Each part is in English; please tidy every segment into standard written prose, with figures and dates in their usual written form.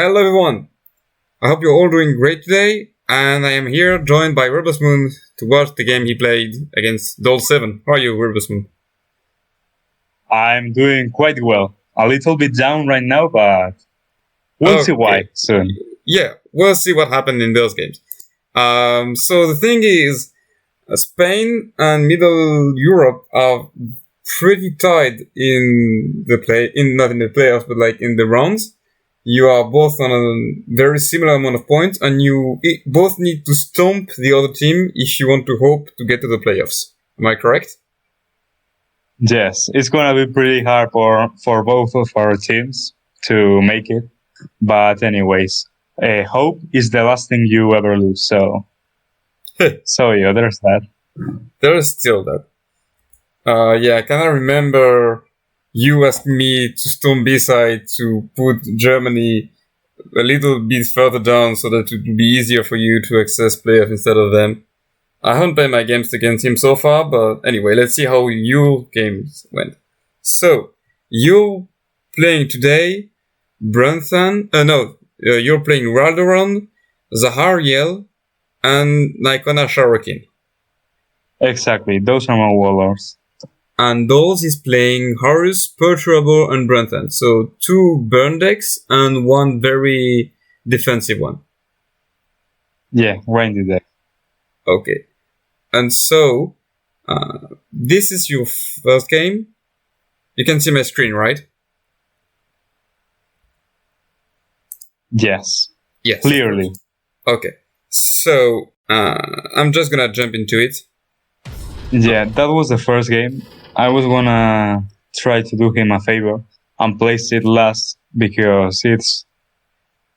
Hello everyone! I hope you're all doing great today, and I am here joined by Rubersmoon to watch the game he played against doles7. How are you, Rubersmoon? I'm doing quite well. A little bit down right now, but we'll see why soon. Yeah, we'll see what happened in those games. So the thing is, Spain and Middle Europe are pretty tied in the not in the playoffs, but like in the rounds. You are both on a very similar amount of points, and you both need to stomp the other team if you want to hope to get to the playoffs. Am I correct? Yes, it's gonna be pretty hard for both of our teams to make it. But anyways, hope is the last thing you ever lose. So yeah, there's that. There is still that. Yeah, I kind of remember you asked me to stomp B-side to put Germany a little bit further down so that it would be easier for you to access playoff instead of them. I haven't played my games against him so far, but anyway, let's see how your games went. So, you're playing today Branthan, you're playing Raldoron, Zahariel, and Nykona Sharrowkin. Exactly, those are my warlords. And doles is playing Horus, Perturabo, and Branthan. So 2 burn decks and 1 very defensive one. Yeah, windy deck. Okay. And so, this is your first game. You can see my screen, right? Yes. Yes. Clearly. Okay. So, I'm just gonna jump into it. Yeah, that was the first game. I was gonna try to do him a favor and place it last because it's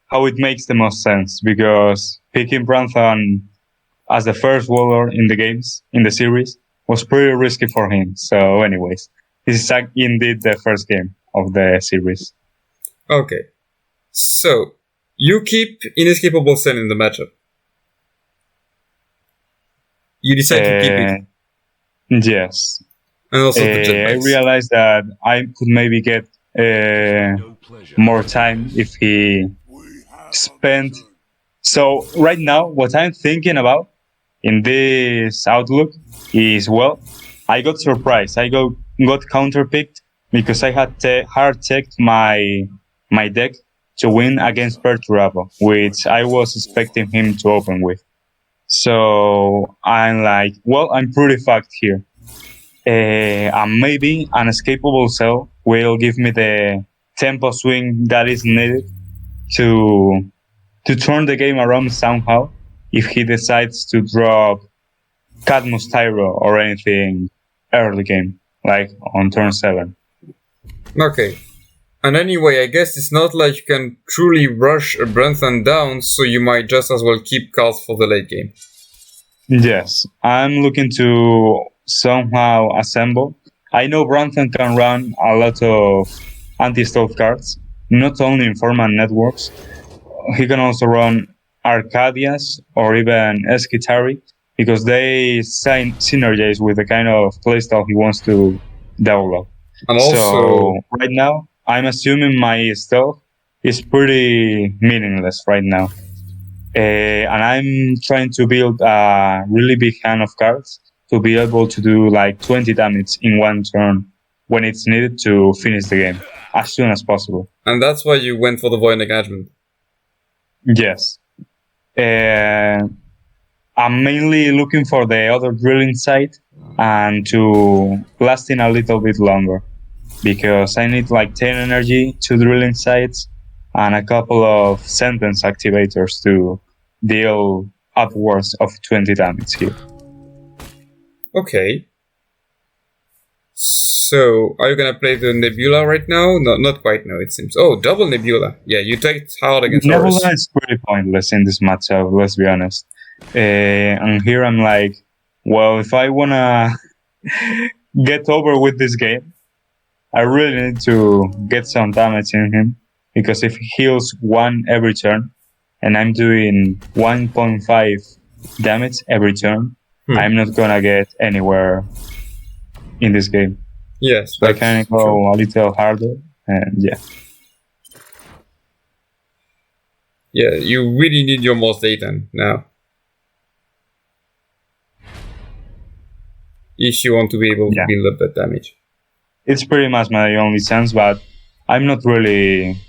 how it makes the most sense. Because picking Branthan as the first warlord in the series, was pretty risky for him. So, anyways, this is indeed the first game of the series. Okay. So, you keep Inescapable Sen in the matchup. You decide to keep it. Yes. And also I realized that I could maybe get more time if he spent. So right now, what I'm thinking about in this outlook is, well, I got surprised. I got counterpicked because I had hard-checked my deck to win against Perturabo, which I was expecting him to open with. So I'm like, well, I'm pretty fucked here. And maybe an escapable cell will give me the tempo swing that is needed to turn the game around somehow if he decides to drop Cadmus Tyro or anything early game, like on turn 7. Okay. And anyway, I guess it's not like you can truly rush a Branthan down, so you might just as well keep cards for the late game. Yes, I'm looking to somehow assemble. I know Branthan can run a lot of anti-stealth cards, not only in format networks. He can also run Arcadias or even Eskitari because they synergize with the kind of playstyle he wants to develop. And also, so right now, I'm assuming my stealth is pretty meaningless right now. And I'm trying to build a really big hand of cards to be able to do like 20 damage in one turn when it's needed to finish the game as soon as possible. And that's why you went for the Void Engagement. Yes. I'm mainly looking for the other drilling site and to lasting a little bit longer because I need like 10 energy, 2 drilling sites, and a couple of sentence activators to deal upwards of 20 damage here. Okay. So, are you gonna play the Nebula right now? No, not quite now, it seems. Oh, double Nebula. Yeah, you take it hard against Horus. Nebula is pretty pointless in this matchup, let's be honest. And here I'm like, well, if I wanna get over with this game, I really need to get some damage in him. Because if he heals 1 every turn, and I'm doing 1.5 damage every turn, I'm not gonna get anywhere in this game. Yes, so I can go a little harder, and yeah. Yeah, you really need your most data now. If you want to be able to build up that damage. It's pretty much my only chance, but I'm not really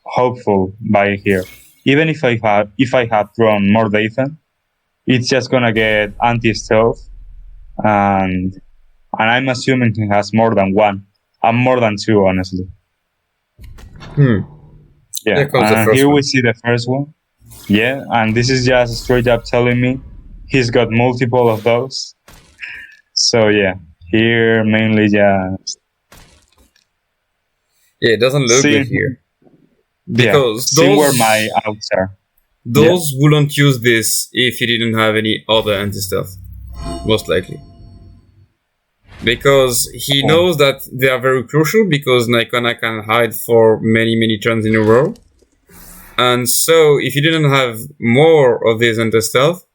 hopeful by here. Even if I had drawn more data, it's just gonna get anti-stealth, and I'm assuming he has more than one, and more than two, honestly. Yeah, and here we see the first one. Yeah, and this is just straight up telling me he's got multiple of those. So yeah, here mainly just... Yeah, it doesn't look good here. Because those where my outs are. Those wouldn't use this if he didn't have any other anti-stealth. Most likely. Because he knows that they are very crucial because Nykona can hide for many turns in a row. And so if he didn't have more of these anti-stealth,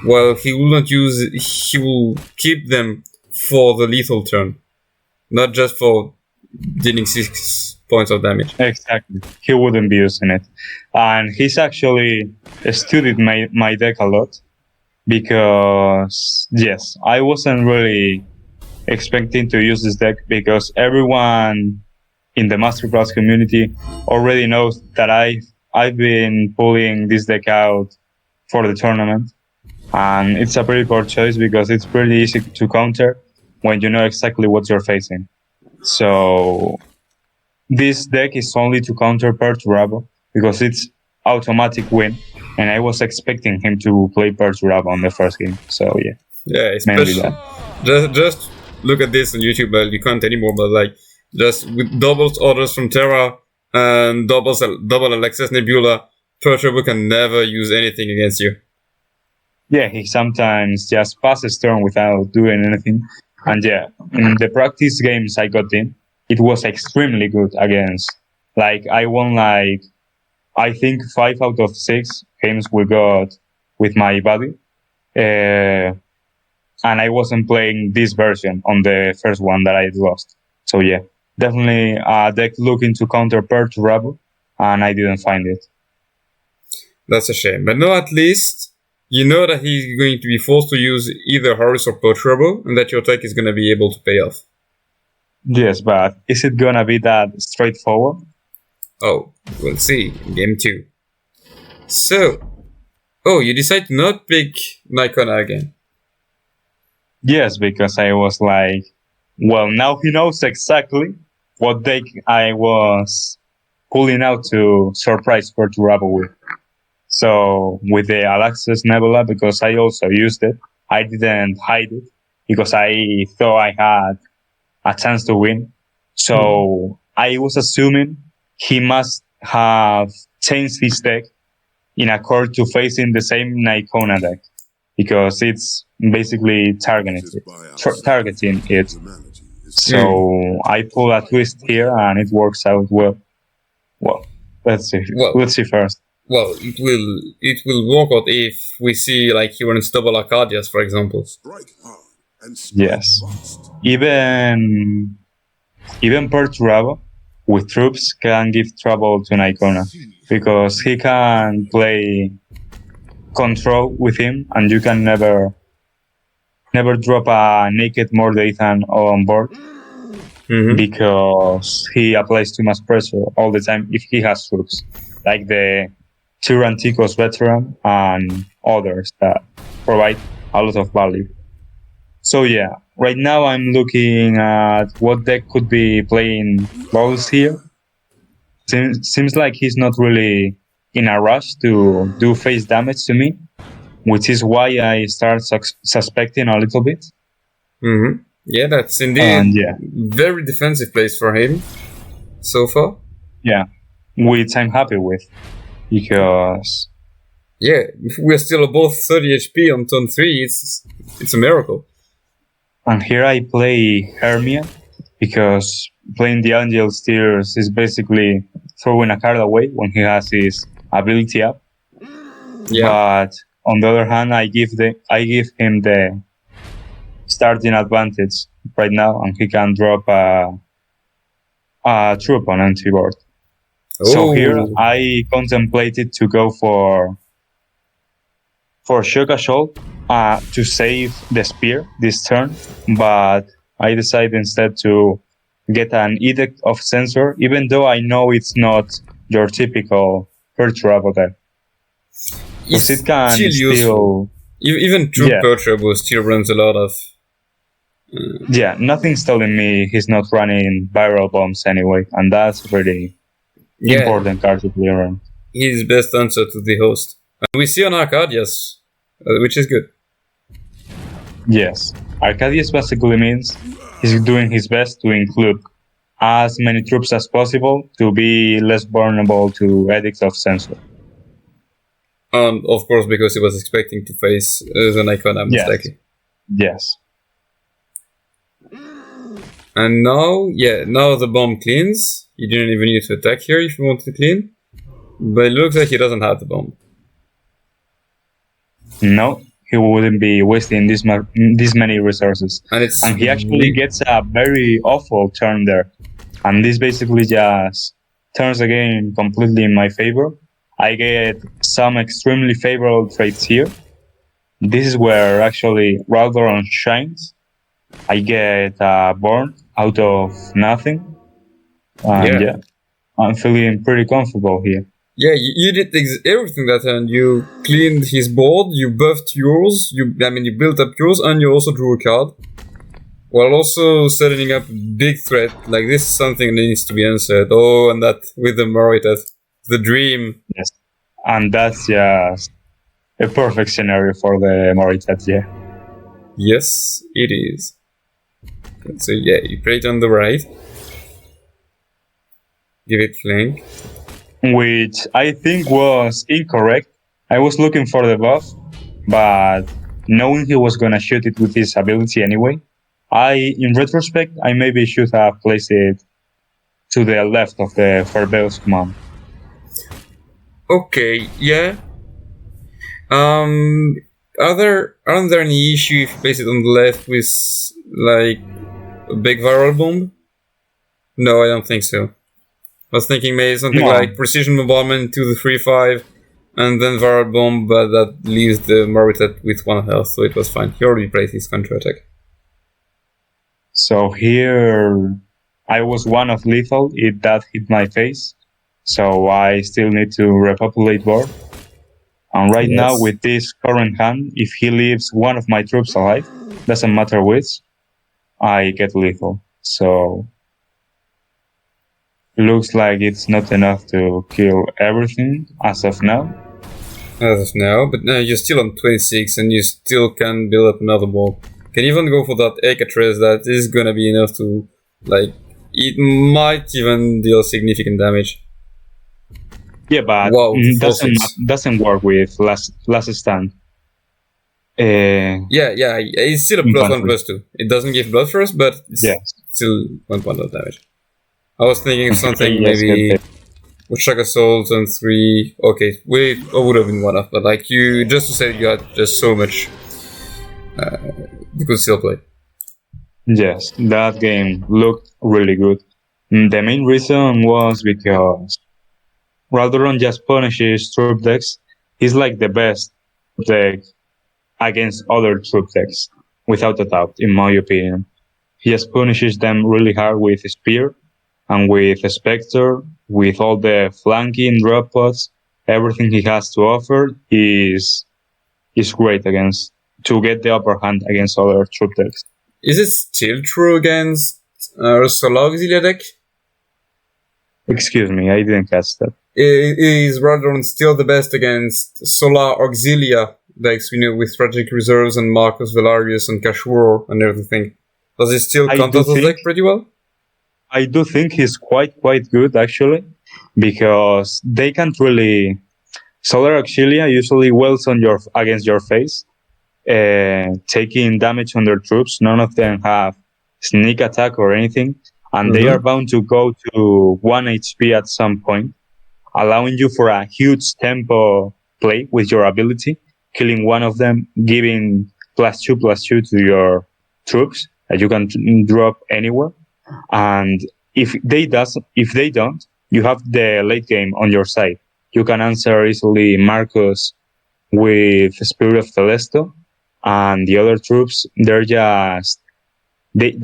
well, he will keep them for the lethal turn. Not just for dealing 6 points of damage. Exactly. He wouldn't be using it. And he's actually studied my deck a lot. Because, yes, I wasn't really expecting to use this deck because everyone in the Masterclass community already knows that I've been pulling this deck out for the tournament. And it's a pretty poor choice because it's pretty easy to counter when you know exactly what you're facing. So this deck is only to counter Perturabo because it's automatic win. And I was expecting him to play Perturabo on the first game. So yeah. Yeah, especially just look at this on YouTube. You can't anymore, but like just with doubles orders from Terra and double Alexis Nebula, Perturabo can never use anything against you. Yeah, he sometimes just passes turn without doing anything. And yeah, in the practice games I got in, it was extremely good against. Like I won like I think 5 out of 6 games we got with my buddy. And I wasn't playing this version on the first one that I lost. So yeah, definitely a deck looking to counter Perturabo, and I didn't find it. That's a shame. But no, at least you know that he's going to be forced to use either Horus or Perturabo, and that your deck is going to be able to pay off. Yes, but is it going to be that straightforward? Oh, we'll see. Game 2. So, you decide to not pick Nykona again. Yes, because I was like, well, now he knows exactly what deck I was pulling out to surprise Perturabo with. So, with the Alexis Nebula, because I also used it, I didn't hide it because I thought I had a chance to win. So, I was assuming he must have changed his deck in accord to facing the same Nykona deck because it's basically targeting it. So I pull a twist here and it works out well. Well, let's see. Let's see first. Well, it will work out if we see like he runs double Arcadias, for example. Yes. Even Perturabo with troops can give trouble to Nykona because he can play control with him and you can never drop a naked Mordethan on board because he applies too much pressure all the time if he has troops like the Tyranticos veteran and others that provide a lot of value. So yeah, right now I'm looking at what deck could be playing balls here. Seems like he's not really in a rush to do face damage to me, which is why I start suspecting a little bit. Yeah, that's indeed very defensive plays for him so far. Yeah, which I'm happy with because... Yeah, if we're still above 30 HP on turn 3, it's a miracle. And here I play Hermia because playing the Angel Steers is basically throwing a card away when he has his ability up. Yeah. But on the other hand, I give him the starting advantage right now, and he can drop a troop on anti-board. So here Oh, I contemplated to go for Shock Assault to save the spear this turn, but I decided instead to get an Edict of Censor, even though I know it's not your typical Perturabo deck. Because it's it can still useful. still... Even true Yeah, Perturabo still runs a lot of. yeah, nothing's telling me he's not running viral bombs anyway, and that's really Yeah, important card to play around. he's best answer to the host. And we see on Arcadius, which is good. Yes, Arcadius basically means he's doing his best to include as many troops as possible to be less vulnerable to Edicts of Censor. And of course, because he was expecting to face the Nykona most likely. Yes. And now the bomb cleans. You didn't even need to attack here if you wanted to clean. But it looks like he doesn't have the bomb. No, he wouldn't be wasting this many resources. And he actually gets a very awful turn there. And this basically just turns the game completely in my favor. I get some extremely favorable traits here. This is where actually Raldoron shines. I get a burn out of nothing. And yeah, I'm feeling pretty comfortable here. Yeah, you did everything that turn. You cleaned his board, you buffed yours, you built up yours, and you also drew a card. While also setting up big threat, like this is something that needs to be answered. Oh, and that with the Moritat, the dream. Yes, and that's just a perfect scenario for the Moritat, yeah. Yes, it is. So yeah, you play it on the right. Give it flank. Which I think was incorrect. I was looking for the buff, but knowing he was gonna shoot it with his ability anyway, in retrospect, I maybe should have placed it to the left of the Farbeus command. Okay, yeah. Aren't there any issue if you place it on the left with like a big viral bomb? No, I don't think so. I was thinking maybe something like precision bombardment to the 3/5 and then viral bomb, but that leaves the Moritat with 1 health, so it was fine. He already played his counter attack. So here I was 1 of lethal, that hit my face. So I still need to repopulate board. And right now with this current hand, if he leaves 1 of my troops alive, doesn't matter which, I get lethal. So looks like it's not enough to kill everything as of now. As of now, but now you're still on 26 and you still can build up another wall. Can even go for that Ecatres, that is gonna be enough to, like, it might even deal significant damage. Yeah, but doesn't work with last stand. It's still a +1/+2. It doesn't give blood first, but it's still 1 point of damage. I was thinking of something maybe with Shock Assault and 3. Okay, it would have been 1 off, but like you, just to say you had just so much, you could still play. Yes, that game looked really good. The main reason was because Raldoron just punishes troop decks. He's like the best deck against other troop decks, without a doubt, in my opinion. He just punishes them really hard with Spear and with Spectre, with all the flanking drop pods. Everything he has to offer is great to get the upper hand against other troop decks. Is it still true against Solar Auxilia deck? Excuse me, I didn't catch that. Is Raldoron still the best against Solar Auxilia decks, with Strategic Reserves and Marcus Valarius and Kashur and everything? Does he still counter the deck pretty well? I do think he's quite good, actually, because they can't really... Solar Auxilia usually wells against your face, taking damage on their troops. None of them have sneak attack or anything, and they are bound to go to 1 HP at some point, allowing you for a huge tempo play with your ability, killing 1 of them, giving +2/+2 to your troops that you can drop anywhere. And if they don't, you have the late game on your side. You can answer easily Marcos with Spirit of Telesto, and the other troops, they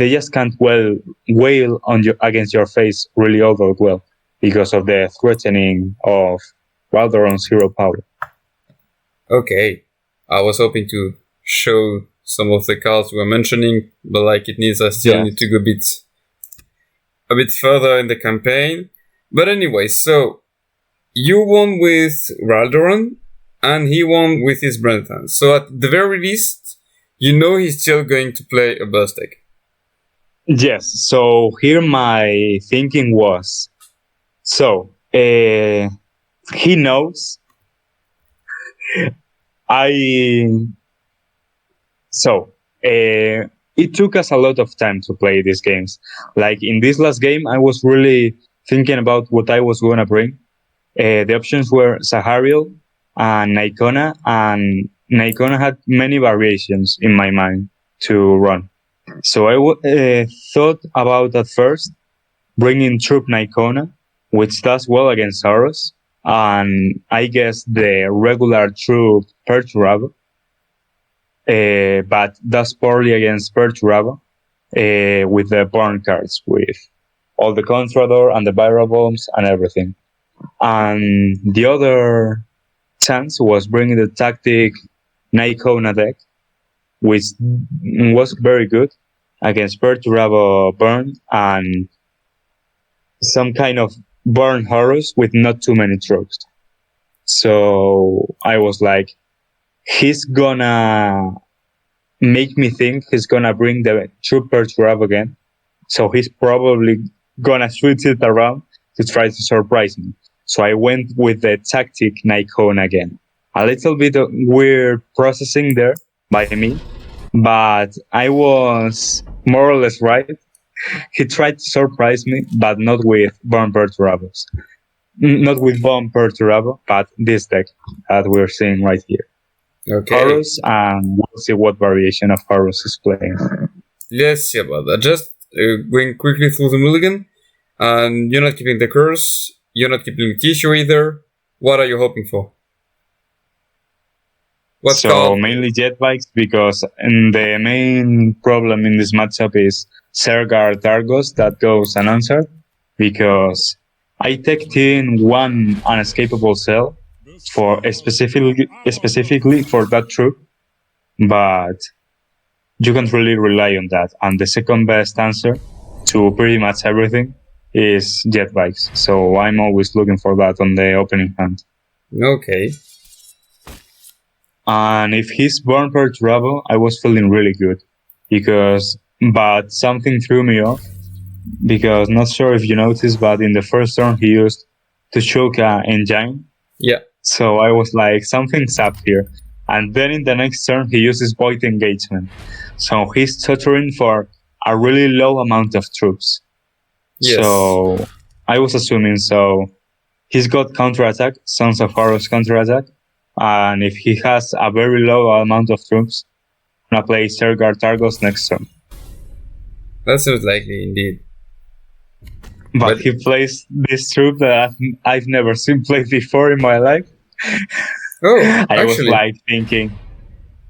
just can't wail on against your face really all that well because of the threatening of Raldoron's hero power. Okay, I was hoping to show some of the cards we were mentioning, but I still need to go a bit further in the campaign. But anyway, so you won with Raldoron, and he won with his Branthan. So at the very least, he's still going to play a burst deck. Yes, so here my thinking was, he knows it took us a lot of time to play these games. Like in this last game, I was really thinking about what I was going to bring. The options were Zahariel and Nykona, and Nykona had many variations in my mind to run. So I thought about at first bringing Troop Nykona, which does well against Horus, and I guess the regular Troop Perturabo, but does poorly against Perturabo with the burn cards, with all the Contrador and the Viral Bombs and everything. And the other chance was bringing the tactic Nykona deck, which was very good against Perturabo burn and some kind of burn Horus with not too many tropes. So I was like, he's gonna make me think he's gonna bring the true Perturabo again. So he's probably gonna switch it around to try to surprise me. So I went with the tactic Nykona again. A little bit of weird processing there by me, but I was more or less right. He tried to surprise me, but not with Bomb Perturbos. Not with Bomb Perturabo, but this deck that we're seeing right here. Okay. Horus, and we'll see what variation of Horus is playing. Let's see about that. Just going quickly through the mulligan, and you're not keeping the curse, you're not keeping the tissue either. What are you hoping for? Mainly jet bikes, because the main problem in this matchup is Sergar Targos that goes unanswered, because I teched in one unescapable cell for specifically for that troop, but you can't really rely on that. And the second best answer to pretty much everything is jet bikes. So I'm always looking for that on the opening hand. Okay. And if he's born Perturabo, I was feeling really good, but something threw me off, because not sure if you noticed, but in the first turn he used Tushoka Engine. Yeah. So I was like, something's up here. And then in the next turn he uses Void Engagement. So he's tutoring for a really low amount of troops. Yes. So I was assuming, he's got counterattack, Sons of Horus counterattack. And if he has a very low amount of troops, I'm gonna play Sergar Targos next turn. That seems likely indeed. But he plays this troop that I've never seen played before in my life. Oh, I was like thinking,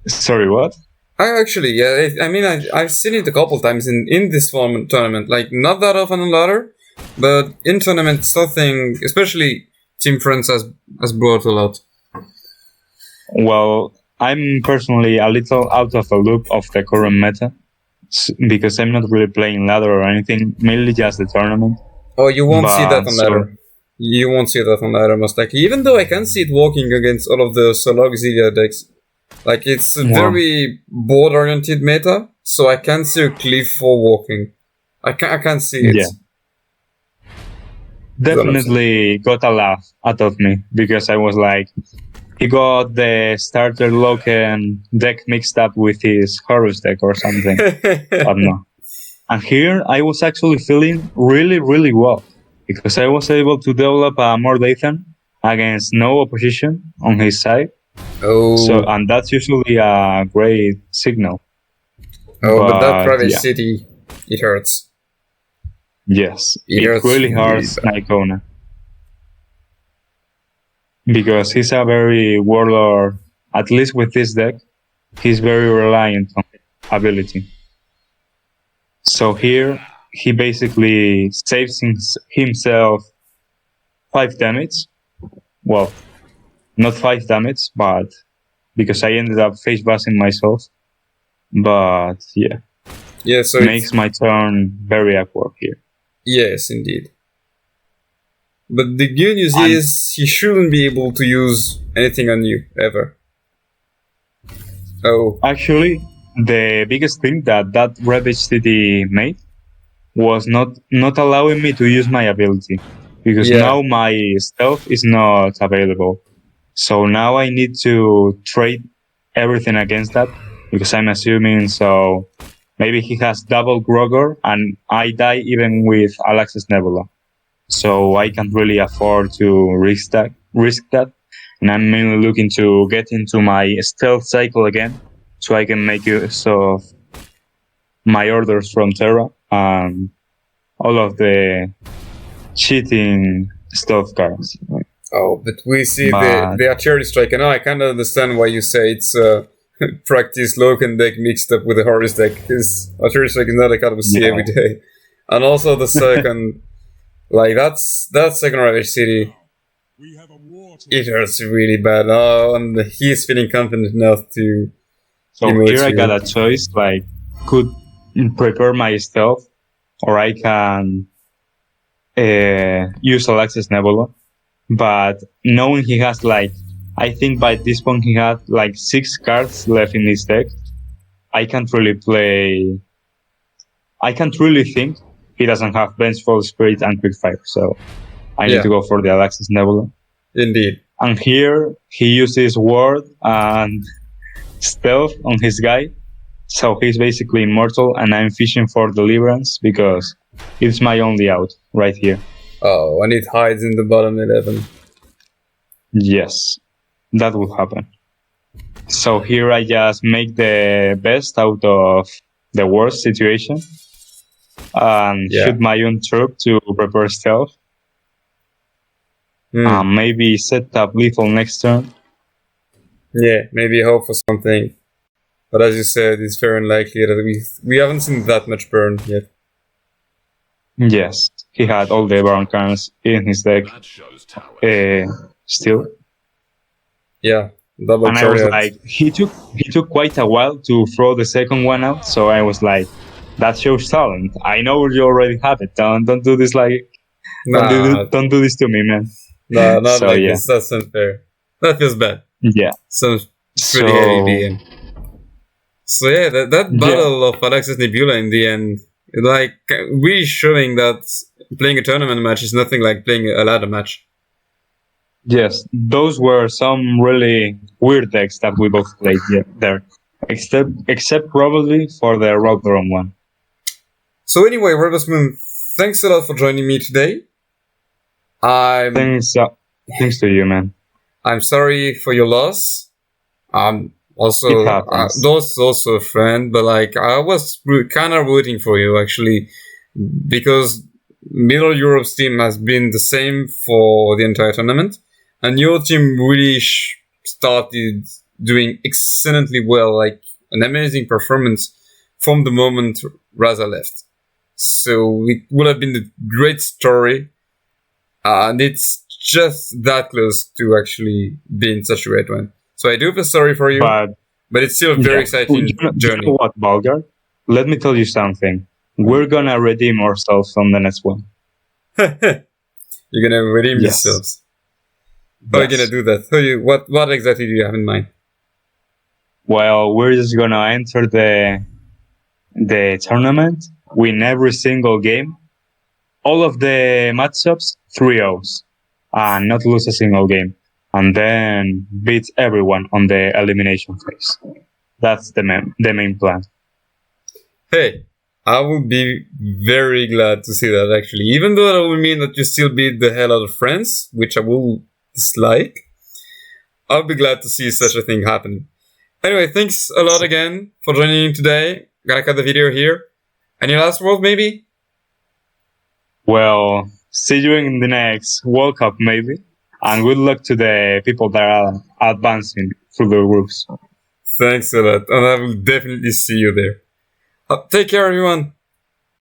sorry, what? I've seen it a couple times in this tournament. Like, not that often on ladder, but in tournament, something, especially Team Friends has brought a lot. Well, I'm personally a little out of the loop of the current meta, because I'm not really playing ladder or anything, mainly just the tournament. Oh, you won't see that on ladder. You won't see that on ladder, most likely. Even though I can see it working against all of the Solog Xillia decks. Like, it's a very board-oriented meta, so I can see a cliff for working. I can see it. Yeah. Definitely got a laugh out of me, because I was like, he got the starter Loken deck mixed up with his Horus deck or something. But no. And here I was actually feeling really, really well, because I was able to develop a Mordathan against no opposition on his side. Oh. And that's usually a great signal. Oh, but that private city, it hurts. Yes, it really hurts Nykona. because he's a very warlord. At least with this deck, he's very reliant on ability. So here, he basically saves himself 5 damage. Well, not 5 damage, but because I ended up face busting myself. But yeah. Yeah, so makes my turn very awkward here. Yes, indeed. But the good news is he shouldn't be able to use anything on you, ever. Oh. Actually, the biggest thing that Ravage City made was not allowing me to use my ability. Because now my stealth is not available. So now I need to trade everything against that. Because I'm assuming so maybe he has double Grogor and I die even with Alax's Nebula. So I can't really afford to risk that. And I'm mainly looking to get into my stealth cycle again so I can make use of my orders from Terra and all of the cheating stealth cards. Oh, but we see the artillery strike. And I kind of understand why you say it's practice Loken deck mixed up with the Horus deck, because artillery strike is not a card we see every day. And also the second, like that's second Ravage City. It hurts really bad. Oh, and he's feeling confident enough to. So here I got a choice, like could prepare my stealth, or I can use Alax's Nebula. But knowing he has like, I think by this point he had like 6 cards left in his deck, I can't really think he doesn't have Vengeful Spirit and Quickfire, so I need to go for the Alax's Nebula. Indeed. And here he uses Ward and Stealth on his guy, so he's basically immortal, and I'm fishing for Deliverance because it's my only out right here. Oh, and it hides in the bottom 11. Yes, that will happen. So here I just make the best out of the worst situation and shoot my own troop to prepare stealth. Maybe set up lethal next turn. Yeah, maybe hope for something. But as you said, it's very unlikely that we haven't seen that much burn yet. Yes, he had all the Baron cards in his deck still. Yeah, double and chariot. I was like, he took quite a while to throw the second one out, so I was like, that shows talent. I know you already have it. Don't do this like don't do this to me, man. No, not so, like this. That's unfair. That feels bad. Yeah. Sounds pretty heavy DM. So yeah, that battle of Alax's Nebula in the end, like really showing that playing a tournament match is nothing like playing a ladder match. Yes, those were some really weird decks that we both played there, except probably for the Raldoron one. So anyway, Rubersmoon, thanks a lot for joining me today. Thanks to you, man. I'm sorry for your loss. Also, Dole's also a friend, but like I was kind of rooting for you actually, because Middle Europe's team has been the same for the entire tournament, and your team really started doing excellently well, like an amazing performance from the moment Raza left. So it would have been a great story, and it's just that close to actually being such a great one. So I do feel sorry for you, but it's still a very exciting journey. You know what, Bulgar? Let me tell you something. We're gonna redeem ourselves from the next one. You're gonna redeem yourselves. How are you gonna do that? What exactly do you have in mind? Well, we're just gonna enter the tournament, win every single game, all of the matchups 3-0s, and not lose a single game, and then beat everyone on the elimination phase. That's the main plan. Hey, I would be very glad to see that actually, even though that would mean that you still beat the hell out of France, which I will dislike. I'll be glad to see such a thing happen. Anyway, thanks a lot again for joining in today. Gonna cut the video here. Any last words, maybe? Well, see you in the next World Cup, maybe. And good luck to the people that are advancing through the groups. Thanks a lot, and I will definitely see you there. Take care, everyone.